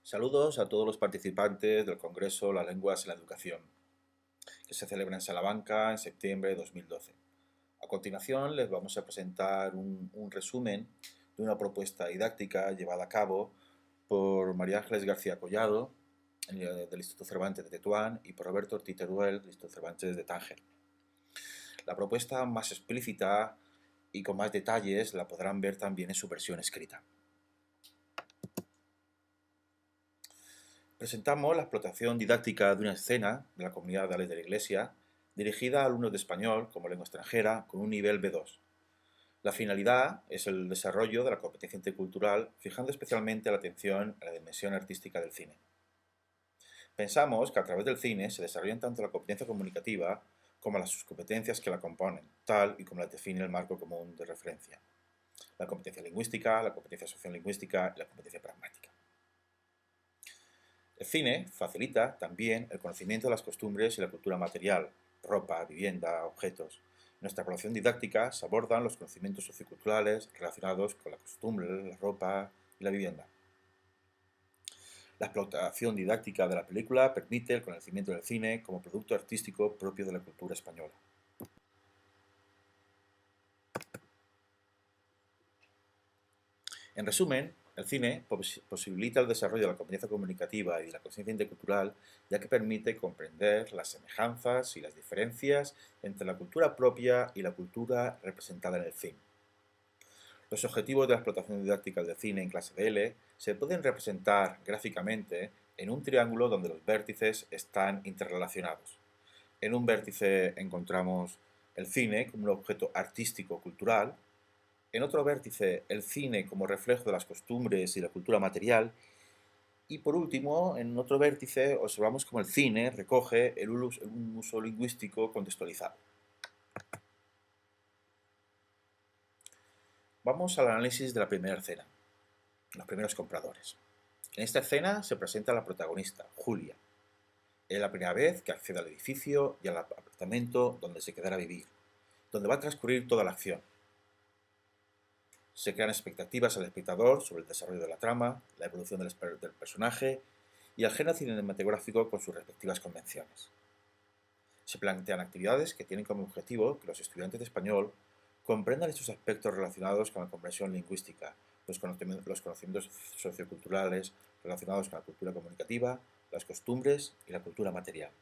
Saludos a todos los participantes del Congreso Las Lenguas en la Educación, que se celebra en Salamanca en septiembre de 2012. A continuación les vamos a presentar un resumen de una propuesta didáctica llevada a cabo por María Ángeles García Collado, del Instituto Cervantes de Tetuán, y por Roberto Ortiz Teruel, del Instituto Cervantes de Tánger. La propuesta más explícita y con más detalles la podrán ver también en su versión escrita. Presentamos la explotación didáctica de una escena de la Comunidad de la Iglesia dirigida a alumnos de español como lengua extranjera con un nivel B2. La finalidad es el desarrollo de la competencia intercultural, fijando especialmente la atención a la dimensión artística del cine. Pensamos que a través del cine se desarrollan tanto la competencia comunicativa como las subcompetencias que la componen, tal y como la define el marco común de referencia: la competencia lingüística, la competencia sociolingüística y la competencia pragmática. El cine facilita también el conocimiento de las costumbres y la cultura material, ropa, vivienda, objetos. En nuestra evaluación didáctica se abordan los conocimientos socioculturales relacionados con la costumbre, la ropa y la vivienda. La explotación didáctica de la película permite el conocimiento del cine como producto artístico propio de la cultura española. En resumen, el cine posibilita el desarrollo de la competencia comunicativa y de la conciencia intercultural, ya que permite comprender las semejanzas y las diferencias entre la cultura propia y la cultura representada en el cine. Los objetivos de la explotación didáctica del cine en clase de L se pueden representar gráficamente en un triángulo donde los vértices están interrelacionados. En un vértice encontramos el cine como un objeto artístico-cultural. En otro vértice, el cine como reflejo de las costumbres y la cultura material. Y por último, en otro vértice, observamos cómo el cine recoge un uso lingüístico contextualizado. Vamos al análisis de la primera escena, los primeros compradores. En esta escena se presenta la protagonista, Julia. Es la primera vez que accede al edificio y al apartamento donde se quedará a vivir, donde va a transcurrir toda la acción. Se crean expectativas al espectador sobre el desarrollo de la trama, la evolución del personaje y el género cinematográfico con sus respectivas convenciones. Se plantean actividades que tienen como objetivo que los estudiantes de español comprendan estos aspectos relacionados con la comprensión lingüística, los conocimientos socioculturales relacionados con la cultura comunicativa, las costumbres y la cultura material.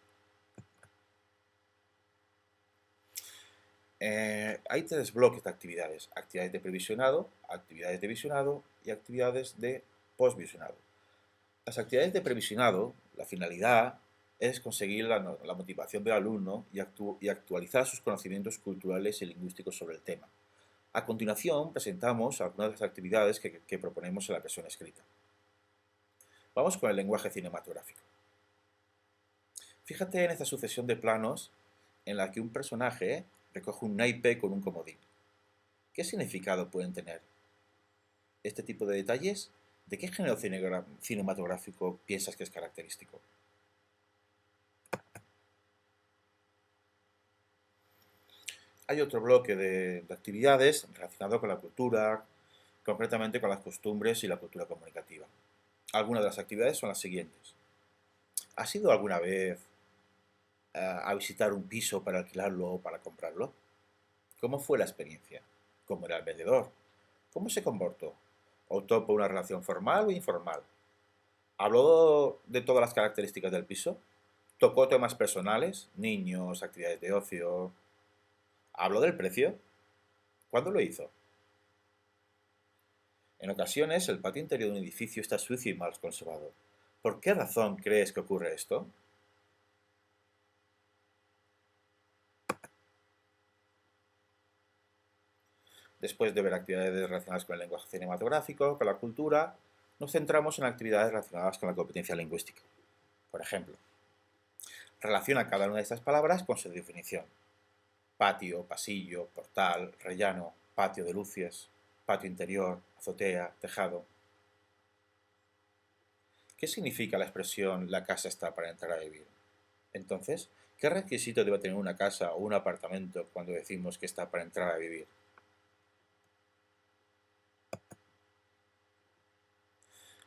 Hay tres bloques de actividades: actividades de previsionado, actividades de visionado y actividades de postvisionado. Las actividades de previsionado, la finalidad es conseguir la motivación del alumno y actualizar sus conocimientos culturales y lingüísticos sobre el tema. A continuación presentamos algunas de las actividades que proponemos en la versión escrita. Vamos con el lenguaje cinematográfico. Fíjate en esta sucesión de planos en la que un personaje recoge un naipe con un comodín. ¿Qué significado pueden tener este tipo de detalles? ¿De qué género cinematográfico piensas que es característico? Hay otro bloque de actividades relacionado con la cultura, concretamente con las costumbres y la cultura comunicativa. Algunas de las actividades son las siguientes. ¿Has ido alguna vez a visitar un piso para alquilarlo o para comprarlo? ¿Cómo fue la experiencia? ¿Cómo era el vendedor? ¿Cómo se comportó? ¿Optó por una relación formal o informal? ¿Habló de todas las características del piso? ¿Tocó temas personales? Niños, actividades de ocio. ¿Habló del precio? ¿Cuándo lo hizo? En ocasiones, el patio interior de un edificio está sucio y mal conservado. ¿Por qué razón crees que ocurre esto? Después de ver actividades relacionadas con el lenguaje cinematográfico, con la cultura, nos centramos en actividades relacionadas con la competencia lingüística. Por ejemplo, relaciona cada una de estas palabras con su definición: patio, pasillo, portal, rellano, patio de luces, patio interior, azotea, tejado. ¿Qué significa la expresión "la casa está para entrar a vivir"? Entonces, ¿qué requisito debe tener una casa o un apartamento cuando decimos que está para entrar a vivir?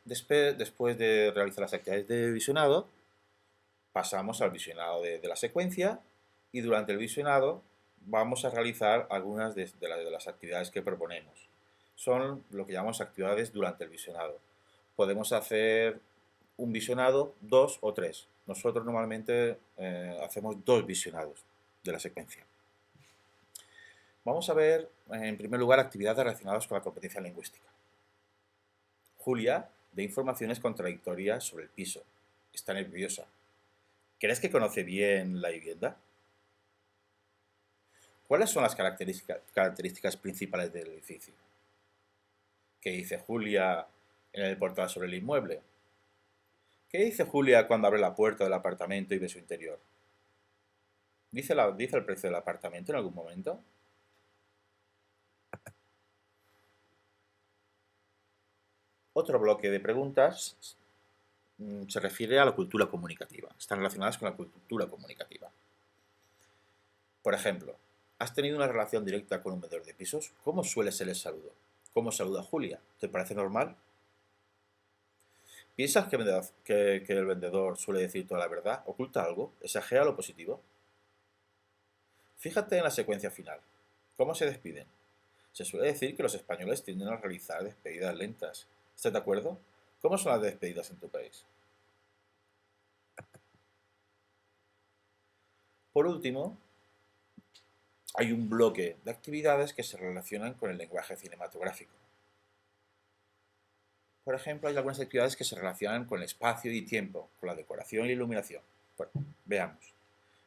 Después de realizar las actividades de visionado, pasamos al visionado de la secuencia y durante el visionado vamos a realizar algunas de las actividades que proponemos. Son lo que llamamos actividades durante el visionado. Podemos hacer un visionado, dos o tres. Nosotros normalmente hacemos dos visionados de la secuencia. Vamos a ver, en primer lugar, actividades relacionadas con la competencia lingüística. Julia da informaciones contradictorias sobre el piso. Está nerviosa. ¿Crees que conoce bien la vivienda? ¿Cuáles son las características principales del edificio? ¿Qué dice Julia en el portal sobre el inmueble? ¿Qué dice Julia cuando abre la puerta del apartamento y ve su interior? ¿Dice el precio del apartamento en algún momento? Otro bloque de preguntas se refiere a la cultura comunicativa. Están relacionadas con la cultura comunicativa. Por ejemplo, ¿has tenido una relación directa con un vendedor de pisos? ¿Cómo suele ser el saludo? ¿Cómo saluda Julia? ¿Te parece normal? ¿Piensas que el vendedor suele decir toda la verdad? ¿Oculta algo? ¿Exagera lo positivo? Fíjate en la secuencia final. ¿Cómo se despiden? Se suele decir que los españoles tienden a realizar despedidas lentas. ¿Estás de acuerdo? ¿Cómo son las despedidas en tu país? Por último, hay un bloque de actividades que se relacionan con el lenguaje cinematográfico. Por ejemplo, hay algunas actividades que se relacionan con el espacio y tiempo, con la decoración y la iluminación. Bueno, veamos.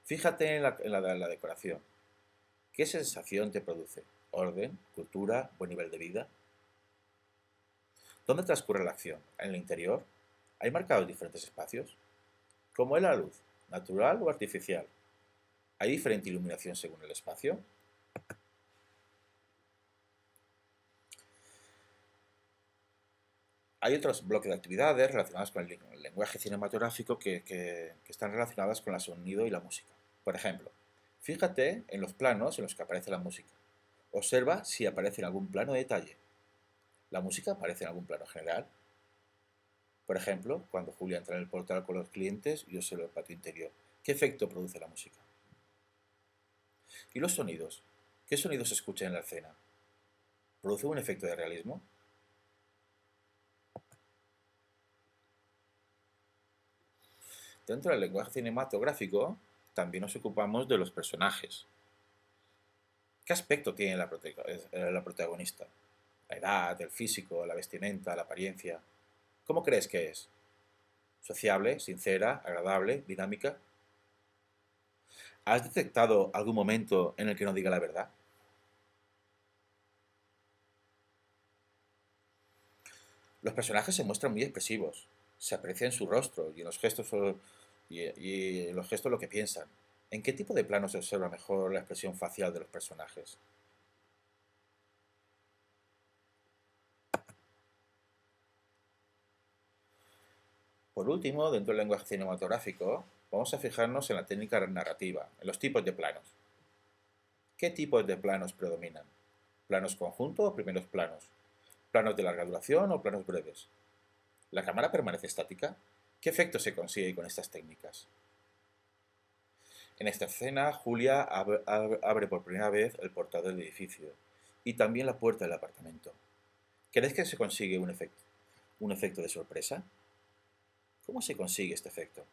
Fíjate en la decoración. ¿Qué sensación te produce? ¿Orden? ¿Cultura? ¿Buen nivel de vida? ¿Dónde transcurre la acción? ¿En el interior? ¿Hay marcados diferentes espacios? ¿Cómo es la luz? ¿Natural o artificial? ¿Hay diferente iluminación según el espacio? Hay otros bloques de actividades relacionadas con el lenguaje cinematográfico que están relacionadas con el sonido y la música. Por ejemplo, fíjate en los planos en los que aparece la música. Observa si aparece en algún plano de detalle. ¿La música aparece en algún plano general? Por ejemplo, cuando Julia entra en el portal con los clientes y observa el patio interior. ¿Qué efecto produce la música? ¿Y los sonidos? ¿Qué sonidos se escuchan en la escena? ¿Produce un efecto de realismo? Dentro del lenguaje cinematográfico también nos ocupamos de los personajes. ¿Qué aspecto tiene la protagonista? La edad, el físico, la vestimenta, la apariencia. ¿Cómo crees que es? ¿Sociable, sincera, agradable, dinámica? ¿Has detectado algún momento en el que no diga la verdad? Los personajes se muestran muy expresivos. Se aprecia en su rostro y en los gestos y en los gestos lo que piensan. ¿En qué tipo de plano se observa mejor la expresión facial de los personajes? Por último, dentro del lenguaje cinematográfico, vamos a fijarnos en la técnica narrativa, en los tipos de planos. ¿Qué tipos de planos predominan? ¿Planos conjuntos o primeros planos? ¿Planos de larga duración o planos breves? ¿La cámara permanece estática? ¿Qué efecto se consigue con estas técnicas? En esta escena, Julia abre por primera vez el portal del edificio y también la puerta del apartamento. ¿Crees que se consigue un efecto de sorpresa? ¿Cómo se consigue este efecto?